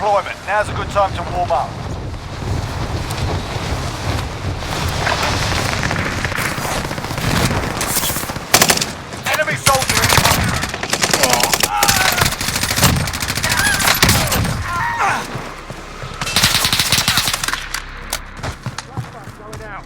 deployment. Now's a good time to warm up. Enemy soldier incoming. Going out.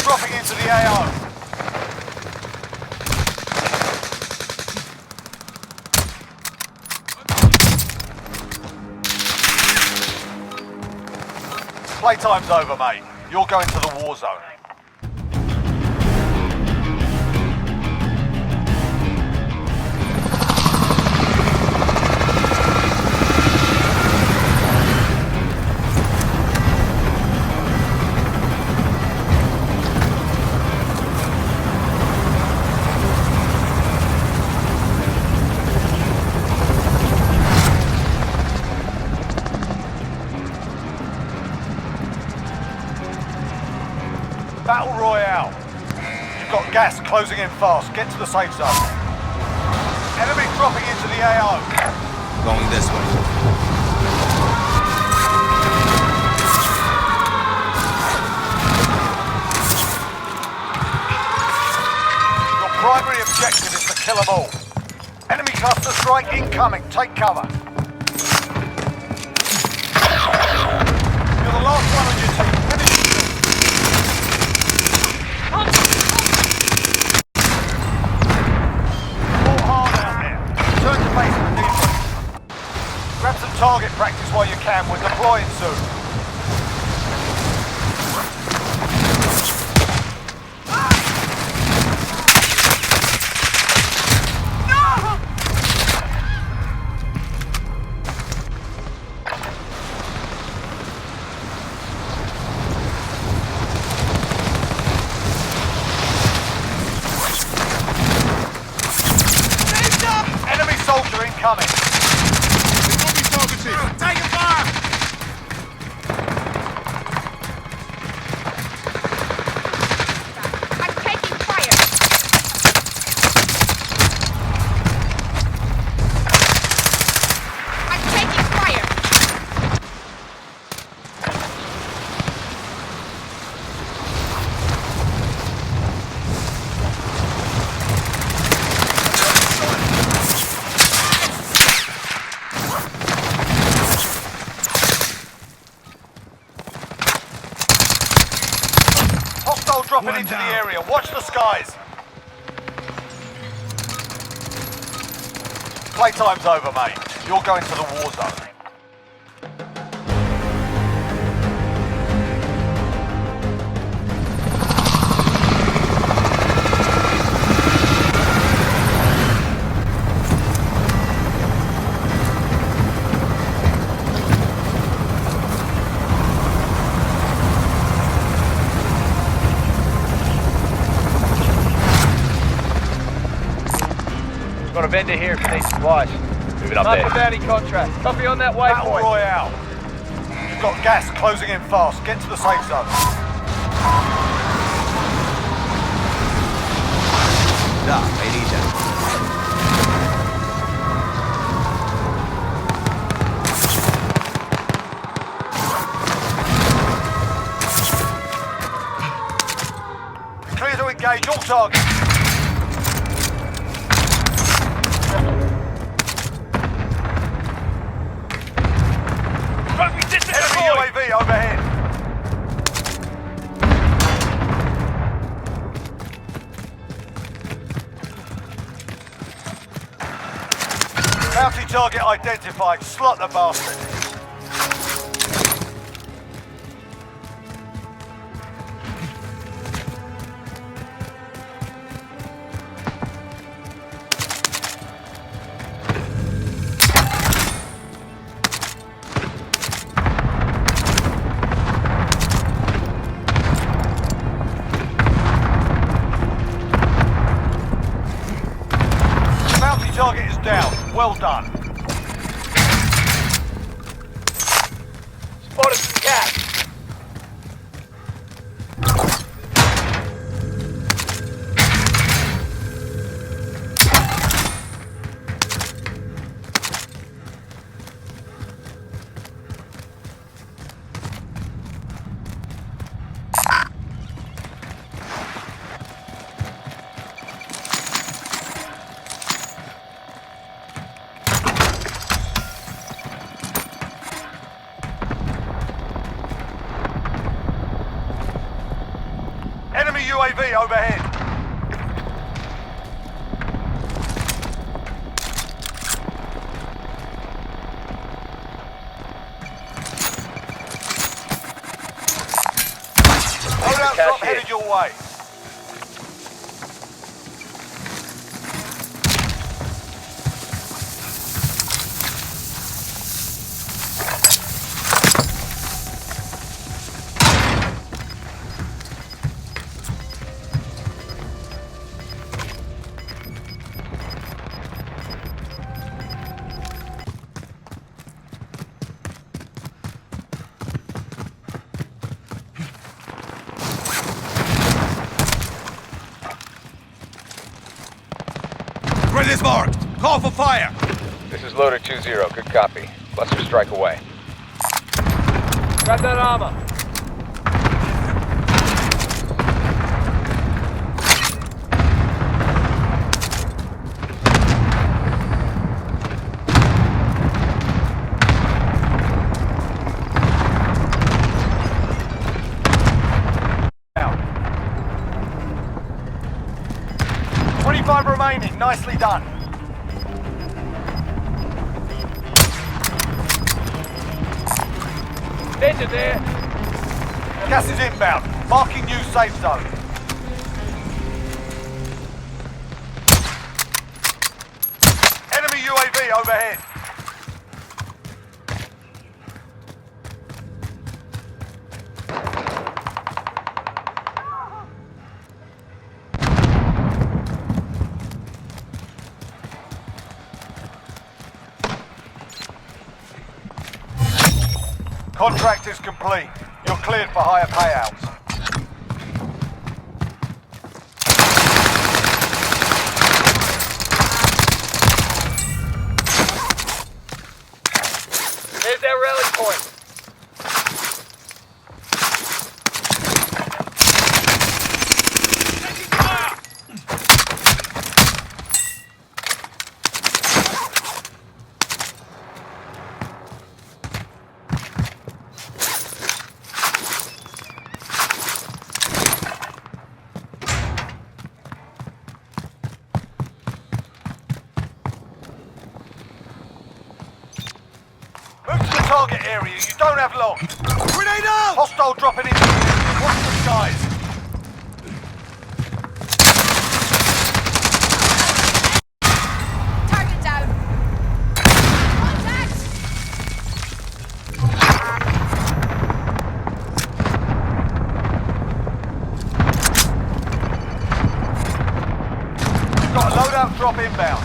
Dropping into the AO. Playtime's over, mate. You're going to the Warzone. Battle Royale. You've got gas closing in fast. Get to the safe zone. Enemy dropping into the AO. Going this way. Your primary objective is to kill them all. Enemy cluster strike incoming. Take cover. You're the last one on your team. Finish the job. Turn to base and debrief. Grab some target practice while you can. We're deploying soon. Soldier incoming. They will be targeted. Taking fire. I'm taking fire. I'm taking fire. Hostile dropping into the area. Watch the skies. Playtime's over, mate. You're going to the Warzone. Got a vendor here for these supplies. Moving up there. Not bounty contract. Copy on that Battle waypoint. Royale. You've got gas closing in fast. Get to the safe zone. Da, I need that. Bounty target identified. Slot the bastard. Bounty target is down. Well done. Spotted some gas. Enemy UAV overhead. Loadout drop headed your way. Grid is marked. Call for fire. This is Loader 2-0. Good copy. Buster strike away. Grab that armor. Out. 25 remaining. Nicely done. Danger there. Gas is inbound. Marking new safe zone. Enemy UAV overhead. Contract is complete. You're cleared for higher payouts. There's that rally point. Move to the target area. You don't have long. Grenade out! Hostile dropping in. Watch the skies. Target down. Contact! Got a loadout drop inbound.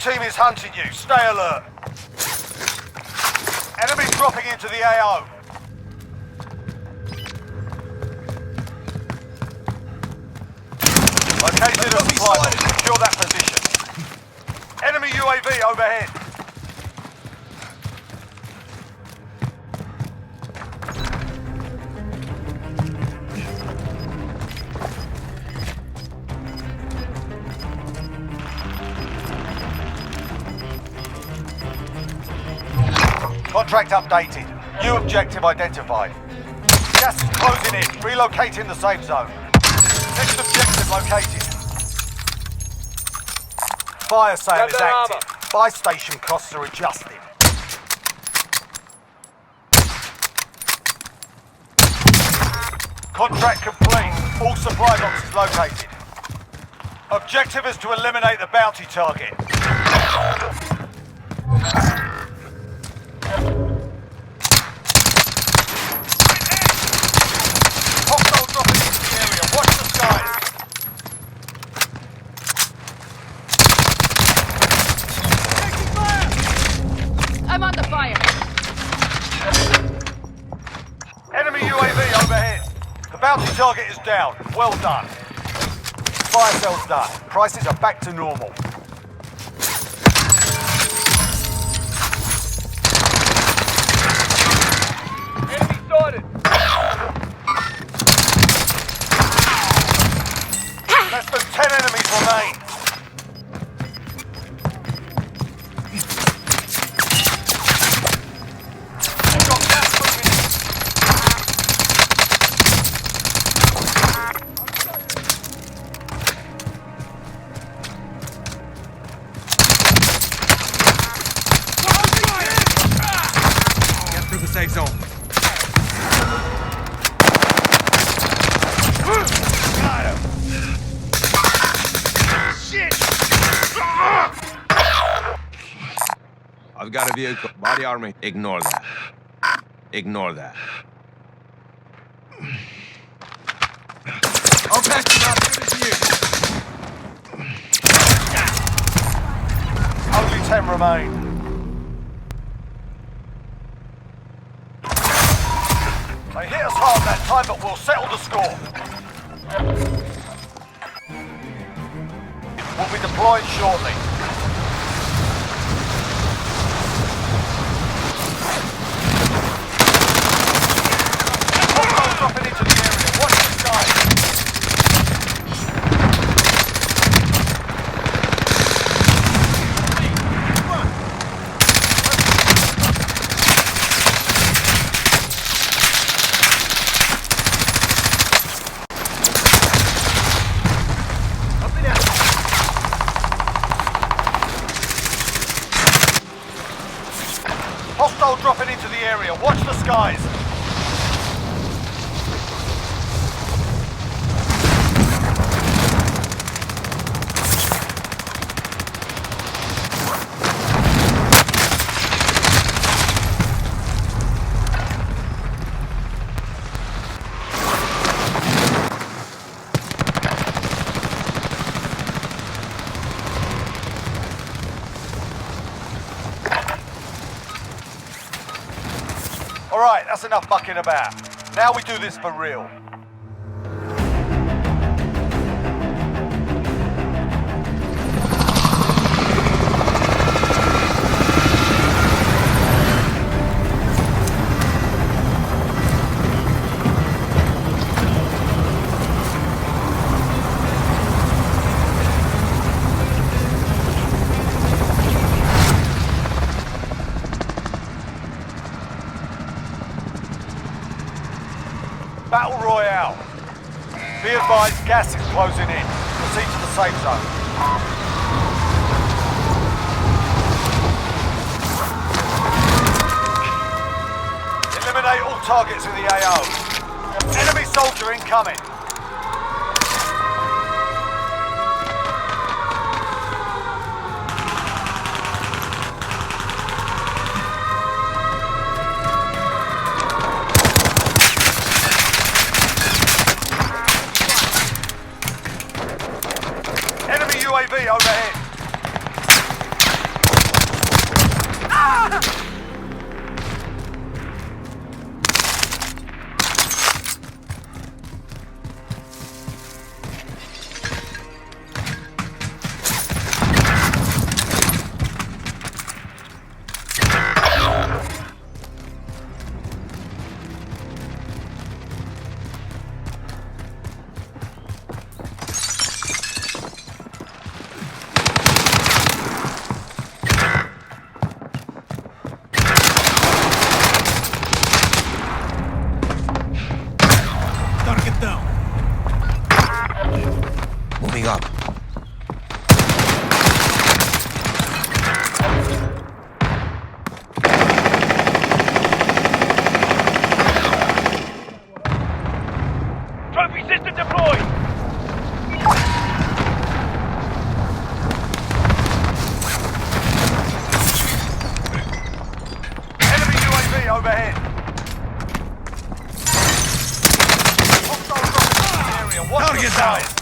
team is hunting you. Stay alert. Enemy dropping into the AO. Located a supply box. Secure that position. Enemy UAV overhead. Contract updated. New objective identified. Gas is closing in. Relocating the safe zone. Next objective located. Fire sale is active. Buy station costs are adjusted. Contract complete. All supply boxes located. Objective is to eliminate the bounty target. Hostile dropping into the area. Watch the skies. I'm under fire. Enemy UAV overhead. The bounty target is down. Well done. Fire sale's done. Prices are back to normal. Enemy started. Less than 10 enemies remain. We've got gas moving in. Get through the safe zone. Got him. I've got a vehicle. Body armor. Ignore that. Ignore that. I'll patch you up. Finish you. Only 10 remain. They hit us hard that time, but we'll settle the score. We'll be deployed shortly. Hostiles dropping into the area. Watch the skies. Hostile dropping into the area. Watch the skies. All right, that's enough mucking about. Now we do this for real. Battle Royale. Be advised, gas is closing in. Proceed to the safe zone. Eliminate all targets in the AO. Enemy soldier incoming. UAV overhead. down. Moving up. Trophy system deployed! Enemy UAV overhead. Hostile dropping into the area. Watch the Target down. skies.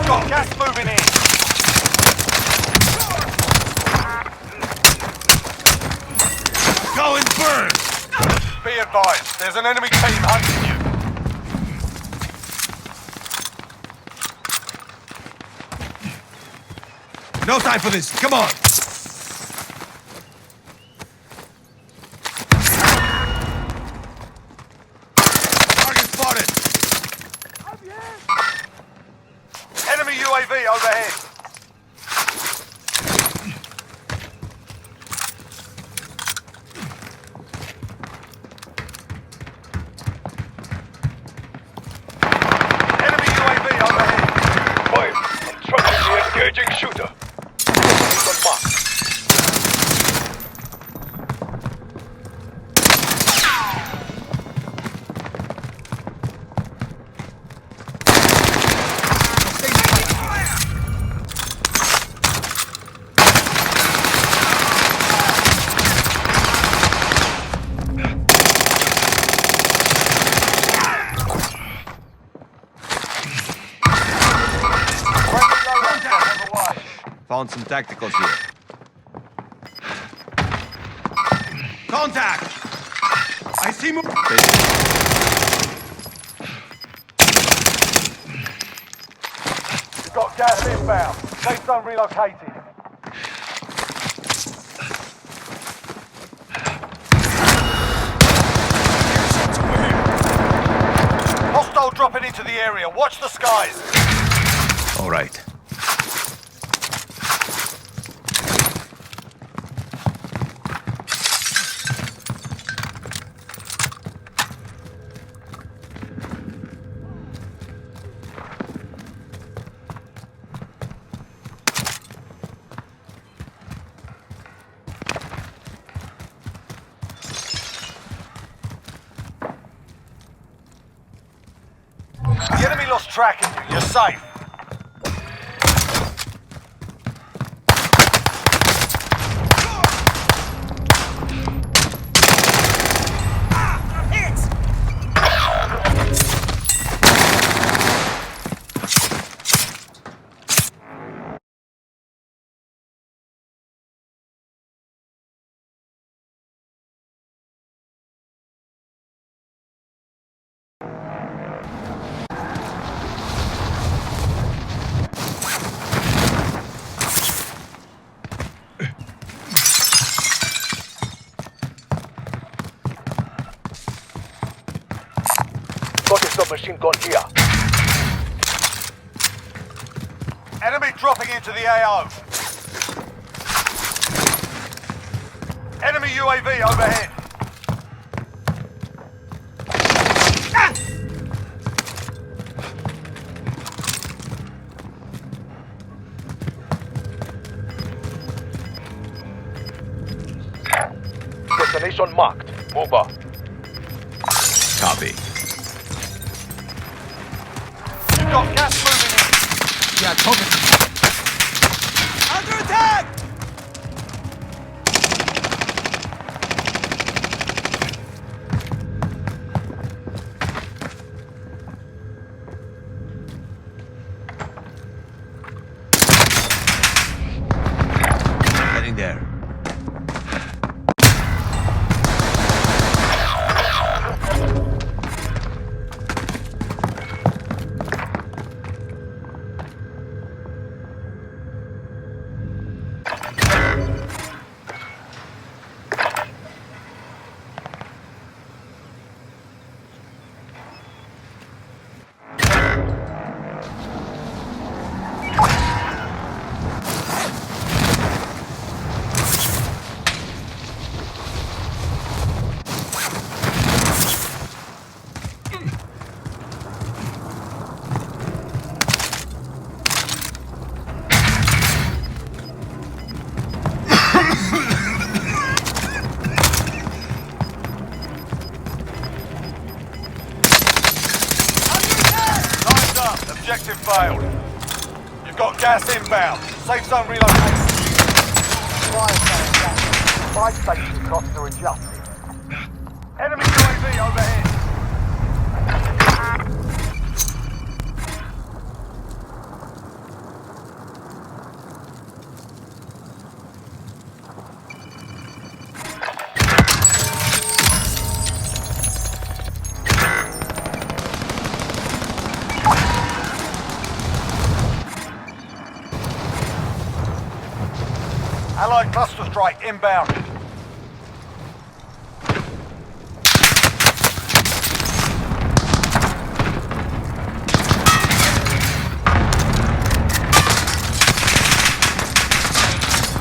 Got gas moving in. Go and burn! Be advised, there's an enemy team hunting you. No time for this. Come on. Target spotted. Enemy UAV overhead. Enemy UAV overhead. Boy, instructing the engaging shooter. The mark. Found some tacticals here. Contact! I see more. You've got gas inbound. Safe zone relocated. Hostile dropping into the area. Watch the skies. All right. The enemy lost track of you. You're safe. Got a submachine gun here. Enemy dropping into the AO. Enemy UAV overhead. Destination marked. Move up. Copy. You've got gas moving in. Yeah, cover. Under attack! objective failed. You've got gas inbound. Safe zone relocation. Fire sale gas. Buy station costs are adjusted. Enemy UAV overhead. Allied cluster strike inbound.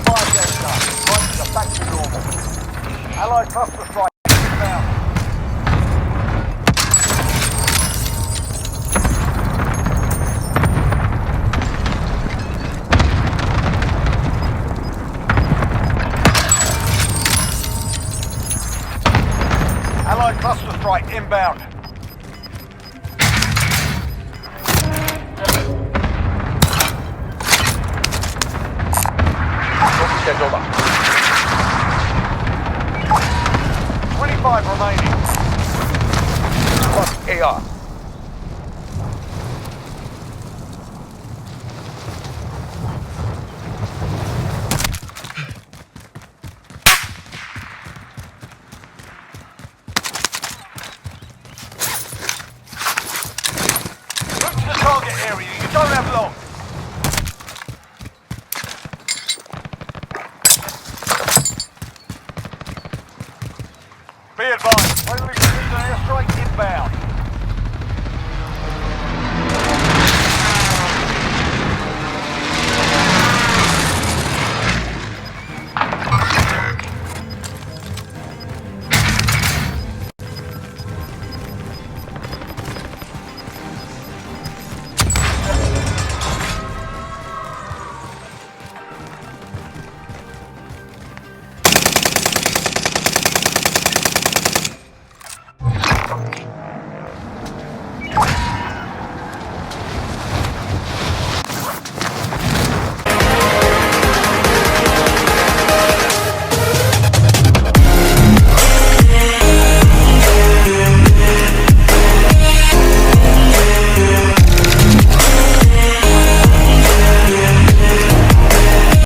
Fire gas done. Prices are back to normal. Allied cluster strike inbound. Allied cluster strike inbound. Scheduled up. 25 remaining. Plus AR. Move to the target area. You don't have long.